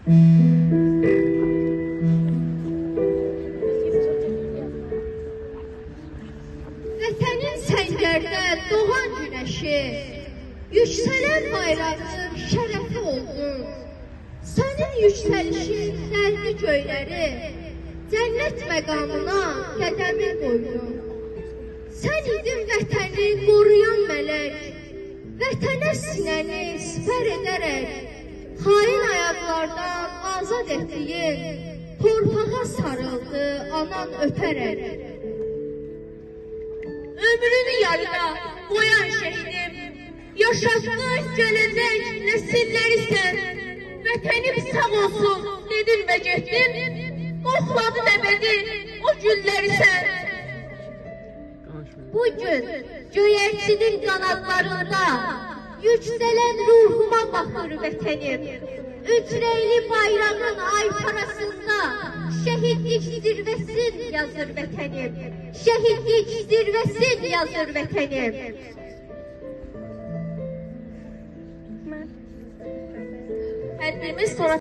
Vətənin səngərdə doğan günəşi, yüksələn bayrağın şərəfi oldun. Sənin yüksəlişin dərdi göyləri, cənnət məqamına qədəmi qoydun. Sən idin vətəni qoruyan mələk, vətənə sinəni sipər edərək, xain ayaqlardan azad etdiyin, torpağa sarıldı anan öpərək. Ömrünü yarıda qoyan şəhidim, yaşatdın gələcək nəsilləri sən. Vətənim sağ olsun dedin və getdin, qoxladın əbədi o gülləri sən. Bugün göyərçinin qanadlarında yüksələn ruhuma baxır vətənim. Ücreyli bayrağın ay parasında şəhidlik zirvəsin yazır vətənim. Şəhidlik zirvəsin yazır vətənim. Həddimiz sonra